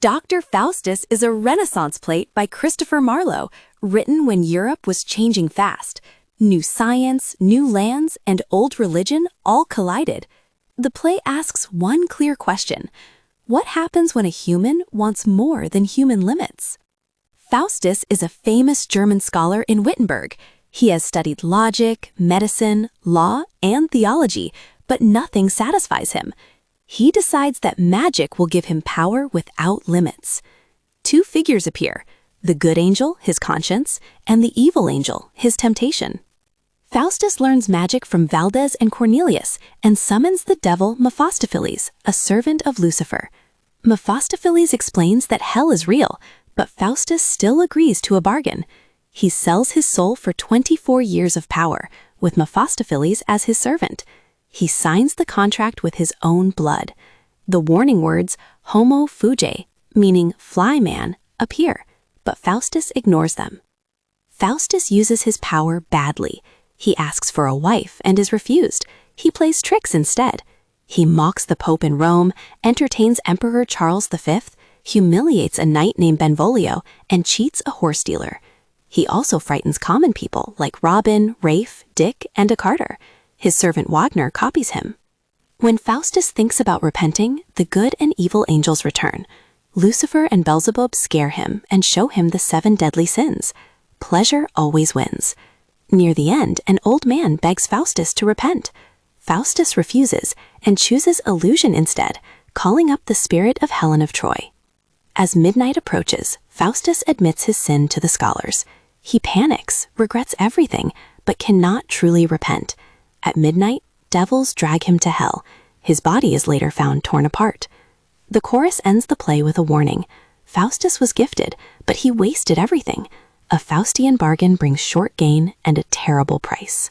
Dr. Faustus is a Renaissance play by Christopher Marlowe, written when Europe was changing fast. New science, new lands, and old religion all collided. The play asks one clear question: what happens when a human wants more than human limits? Faustus is a famous German scholar in Wittenberg. He has studied logic, medicine, law, and theology, but nothing satisfies him. He decides that magic will give him power without limits. Two figures appear: the good angel, his conscience, and the evil angel, his temptation. Faustus learns magic from Valdez and Cornelius and summons the devil Mephistopheles, a servant of Lucifer. Mephistopheles explains that hell is real, but Faustus still agrees to a bargain. He sells his soul for 24 years of power, with Mephistopheles as his servant. He signs the contract with his own blood. The warning words "homo fuge," meaning fly man, appear, but Faustus ignores them. Faustus uses his power badly. He asks for a wife and is refused. He plays tricks instead. He mocks the Pope in Rome, entertains Emperor Charles V, humiliates a knight named Benvolio, and cheats a horse dealer. He also frightens common people like Robin, Rafe, Dick, and a carter. His servant Wagner copies him. When Faustus thinks about repenting, the good and evil angels return. Lucifer and Beelzebub scare him and show him the 7 deadly sins. Pleasure always wins. Near the end, an old man begs Faustus to repent. Faustus refuses and chooses illusion instead, calling up the spirit of Helen of Troy. As midnight approaches, Faustus admits his sin to the scholars. He panics, regrets everything, but cannot truly repent. At midnight, devils drag him to hell. His body is later found torn apart. The chorus ends the play with a warning. Faustus was gifted, but he wasted everything. A Faustian bargain brings short gain and a terrible price.